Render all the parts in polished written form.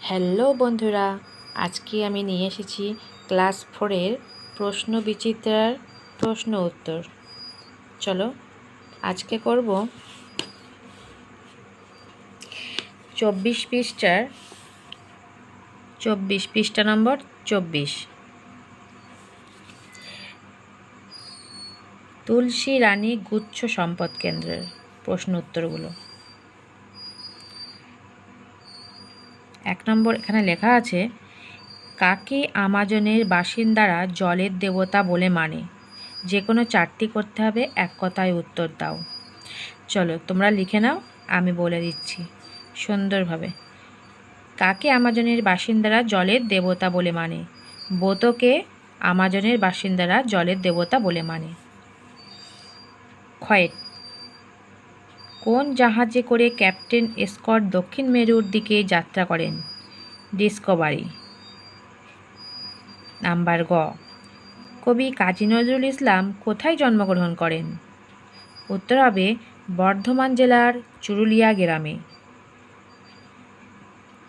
Hello বন্ধুরা, আজকে আমি নিয়ে এসেছি ক্লাস 4-এর প্রশ্ন বিচিত্রার প্রশ্ন উত্তর। চলো আজকে করব 24 পৃষ্ঠা নম্বর 24, তুলসী রানী গুচ্ছ সম্পদ কেন্দ্রের প্রশ্ন উত্তরগুলো। 1 নম্বর এখানে লেখা আছে, কাকে আমাজনের বাসিন্দারা জলের দেবতা বলে মানে? যে কোনো 4টি করতে হবে, এক কথায় উত্তর দাও। চলো তোমরা লিখে নাও, আমি বলে দিচ্ছি সুন্দরভাবে। কাকে আমাজনের বাসিন্দারা জলের দেবতা বলে মানে? বোতকে আমাজনের বাসিন্দারা জলের দেবতা বলে মানে। ক্ষয়ের, কোন জাহাজে করে ক্যাপ্টেন স্কট দক্ষিণ মেরুর দিকে যাত্রা করেন? ডিসকভারি। নাম্বার গ, কবি কাজী নজরুল ইসলাম কোথায় জন্মগ্রহণ করেন? উত্তর হবে বর্ধমান জেলার চুরুলিয়া গ্রামে।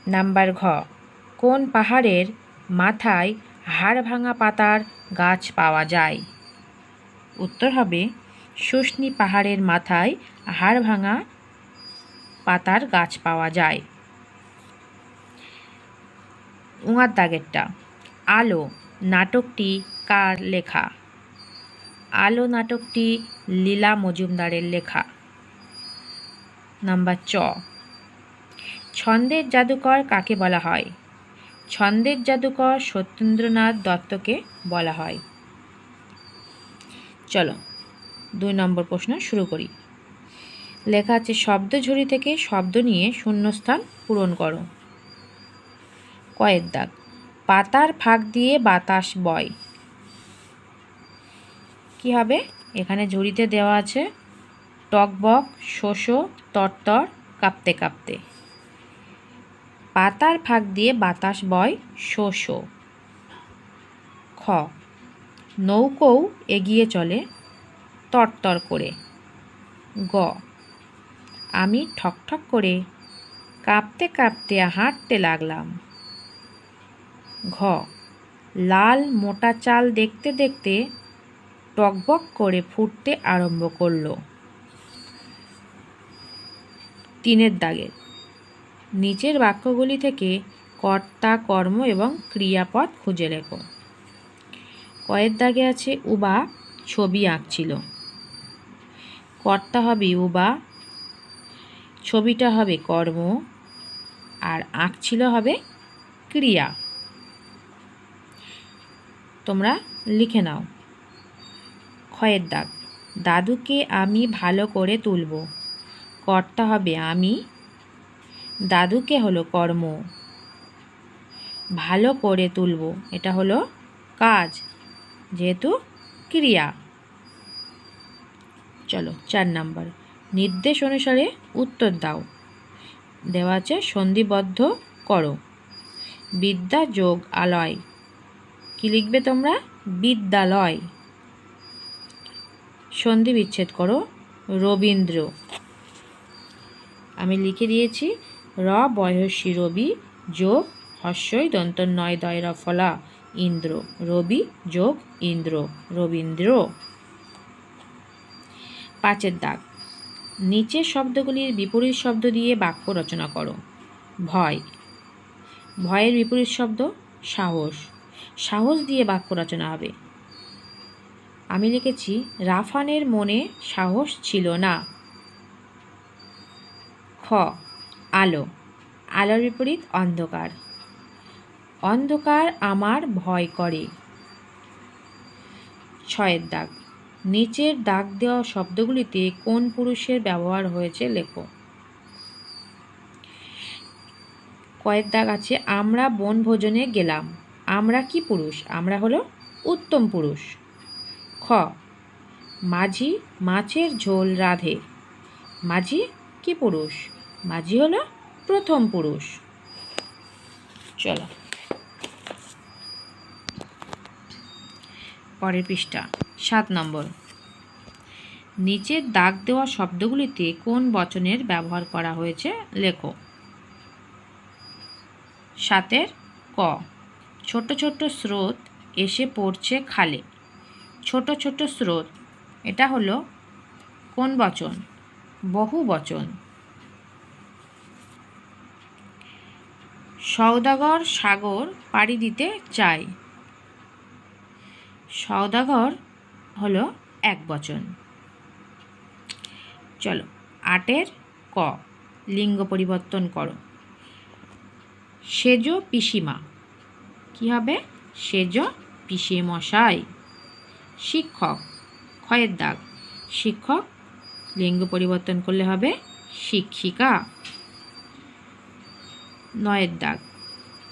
নাম্বার ঘ, কোন পাহাড়ের মাথায় হাড়ভাঙা পাতার গাছ পাওয়া যায়? উত্তর হবে শুশনি পাহাড়ের মাথায় হাড়ভাঙা পাতার গাছ পাওয়া যায়। উঙার দাগেরটা, আলো নাটকটি কার লেখা? আলো নাটকটি লীলা মজুমদারের লেখা। নাম্বার চ, ছন্দের জাদুকর কাকে বলা হয়? ছন্দের জাদুকর সত্যেন্দ্রনাথ দত্তকে বলা হয়। চলো 2 নম্বর প্রশ্ন শুরু করি। লেখা আছে, শব্দঝুড়ি থেকে শব্দ নিয়ে শূন্যস্থান পূরণ করো। কয়ের দাগ, পাতার ফাঁক দিয়ে বাতাস বয়। কি হবে? এখানে ঝুড়িতে দেওয়া আছে টকবক, শোষো, তরতর, কাঁপতে কাঁপতে। পাতার ফাঁক দিয়ে বাতাস বয় শোষো। খ, নৌকোও এগিয়ে চলে তরতর করে। গ, আমি ঠকঠক করে কাঁপতে কাঁপতে হাঁটতে লাগলাম। ঘ, লাল মোটা চাল দেখতে দেখতে টকবক করে ফুটতে আরম্ভ করলো। 3 দাগের নিচের বাক্যগুলি থেকে কর্তা, কর্ম এবং ক্রিয়াপদ খুঁজে লেখো। কয়ের দাগে আছে, উবা ছবি আঁকছিল। কর্তা হবে উবা, ছবিটা হবে কর্ম, আর আঁকছিল হবে ক্রিয়া। তোমরা লিখে নাও। ক্ষয়ের দাগ, দাদুকে আমি ভালো করে তুলব। কর্তা হবে আমি, দাদুকে হলো কর্ম, ভালো করে তুলব এটা হলো কাজ, যেহেতু ক্রিয়া। চলো 4 নম্বর, নির্দেশ অনুসারে উত্তর দাও। দেওয়া আছে সন্ধিবদ্ধ করো। বিদ্যা যোগ আলয়, কি লিখবে তোমরা? বিদ্যালয়। সন্ধি বিচ্ছেদ করো। রবীন্দ্র, আমি লিখে দিয়েছি র বয়সী রবি যোগ হস্যই দন্ত নয় দয়রা ফলা ইন্দ্র, রবি যোগ ইন্দ্র, রবীন্দ্র। 5 দাগ, নিচের শব্দগুলির বিপরীত শব্দ দিয়ে বাক্য রচনা করো। ভয়, ভয়ের বিপরীত শব্দ সাহস, সাহস দিয়ে বাক্য রচনা হবে। আমি লিখেছি রাফানের মনে সাহস ছিল না। খ, আলো, আলোর বিপরীত অন্ধকার, অন্ধকার আমার ভয় করে। 6 দাগ, নিচের দাগ দেওয়া শব্দগুলিতে কোন পুরুষের ব্যবহার হয়েছে লেখো। কয়েক দাগ আছে, আমরা বনভোজনে গেলাম। আমরা কি পুরুষ? আমরা হলো উত্তম পুরুষ। খ, মাঝি মাছের ঝোল রাঁধে। মাঝি কি পুরুষ? মাঝি হলো প্রথম পুরুষ। চলো পরের পৃষ্ঠা 7 নম্বর, নিচের দাগ দেওয়া শব্দগুলিতে কোন বচনের ব্যবহার করা হয়েছে লেখো। 7 ক, ছোট ছোট স্রোত এসে পড়ছে খালে। ছোট ছোট স্রোত, এটা হলো কোন বচন? বহু বচন। সওদাগর সাগর পাড়ি দিতে চায়। সওদাগর হলো এক বচন। চলো 8 ক, লিঙ্গ পরিবর্তন করো। সেজ পিসিমা, কি হবে? সেজ পিসে মশাই। শিক্ষক, ক্ষয়ের দাগ, শিক্ষক লিঙ্গ পরিবর্তন করলে হবে শিক্ষিকা। 9 দাগ,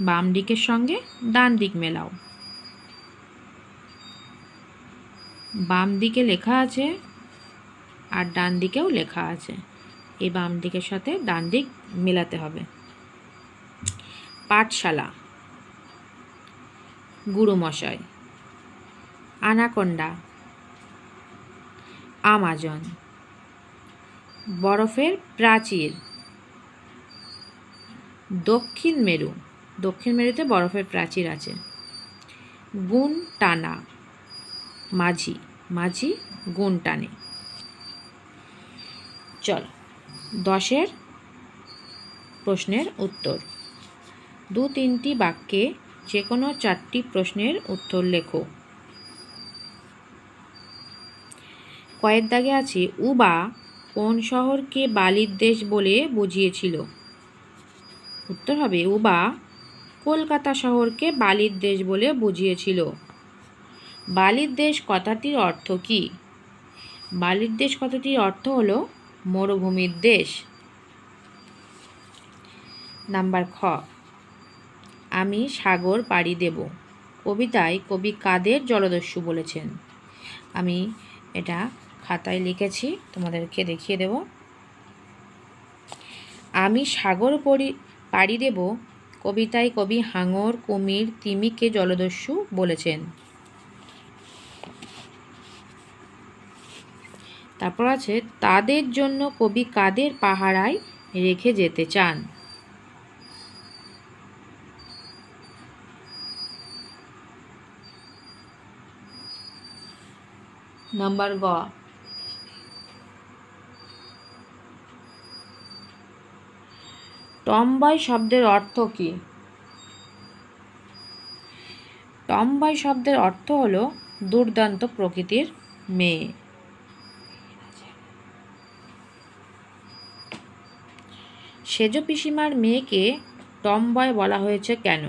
বাম দিকের সঙ্গে ডান দিক মেলাও। বাম দিকে লেখা আছে আর ডান দিকেও লেখা আছে, এই বাম দিকের সাথে ডান দিক মেলাতে হবে। পাঠশালা, গুরুমশাই। আনাকোন্ডা, আমাজন। বরফের প্রাচীর, দক্ষিণ মেরু। দক্ষিণ মেরুতে বরফের প্রাচীর আছে। গুণ টানা, মাঝি। মাঝি গুণ টানে। চল 10 প্রশ্নের উত্তর। 2-3টি বাক্যে যে কোনো 4টি প্রশ্নের উত্তর লেখো। কয়ের দাগে আছে উবা কোন শহরকে বালির দেশ বলে বুঝিয়েছিল? উত্তর হবে উবা কলকাতা শহরকে বালির দেশ বলে বুঝিয়েছিল। বালির দেশ কথাটির অর্থ কি? বালির দেশ কথাটির অর্থ হলো মরুভূমির দেশ। নাম্বার খ, আমি সাগর পাড়ি দেব কবিতায় কবি কাদের জলদস্যু বলেছেন? আমি এটা খাতায় লিখেছি, তোমাদেরকে দেখিয়ে দেব। আমি সাগর পাড়ি দেব কবিতায় কবি হাঙর, কুমির, তিমিকে জলদস্যু বলেছেন। তারপর আছে তাদের জন্য কবি কাদের পাহারায় রেখে যেতে চান? নাম্বার গ, টমবয় শব্দের অর্থ কি? টমবয় শব্দের অর্থ হলো দুর্দান্ত প্রকৃতির মেয়ে। সেজ পিসিমার মেয়েকে টমবয় বলা হয়েছে কেন?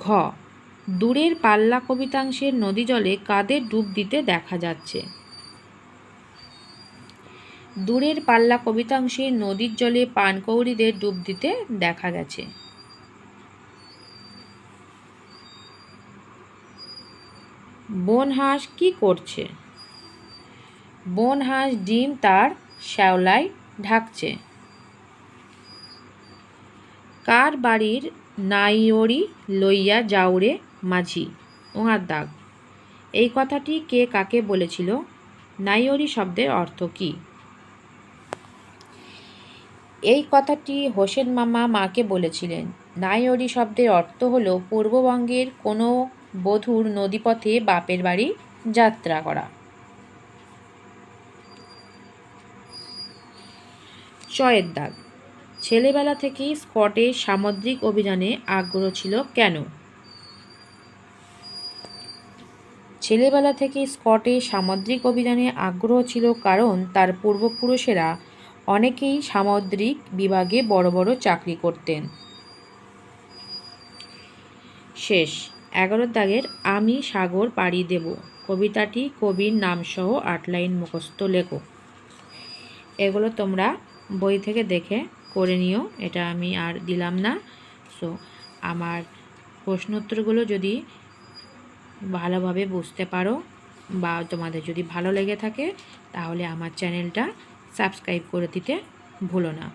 ঘ, দূরের পাল্লা কবিতাংশের নদী জলে কাদের ডুব দিতে দেখা যাচ্ছে? দূরের পাল্লা কবিতাংশে নদীর জলে পানকৌড়িদের ডুব দিতে দেখা গেছে। বন হাঁস কি করছে? বন হাঁস ডিম তার শ্যাওলায় ঢাকছে। কার বাড়ির নাইওরি লইয়া যাওরে মাঝি? ওঙার দাগ, এই কথাটি কে কাকে বলেছিল? নাইওরি শব্দের অর্থ কি? এই কথাটি হোসেন মামা মাকে বলেছিলেন। নাইওরি শব্দের অর্থ হল পূর্ববঙ্গের কোনো বধূর নদীপথে বাপের বাড়ি যাত্রা করা। চয়ের দাগ, ছেলেবেলা থেকেই স্কটের সামুদ্রিক অভিযানে আগ্রহ ছিল কেন? ছেলেবেলা থেকে স্কটের সামুদ্রিক অভিযানে আগ্রহ ছিল কারণ তার পূর্বপুরুষেরা অনেকেই সামুদ্রিক বিভাগে বড় বড় চাকরি করতেন। শেষ 11 দাগের আমি সাগর পাড়ি দেব কবিতাটি কবির নামসহ 8 লাইন মুখস্থ লেখো। এগুলো তোমরা বই থেকে দেখে করে নিও, এটা আমি আর দিলাম না। সো আমার প্রশ্ন উত্তরগুলো যদি ভালোভাবে বুঝতে পারো বা তোমাদের যদি ভালো লেগে থাকে তাহলে আমার চ্যানেলটা সাবস্ক্রাইব করে দিতে ভুলো না।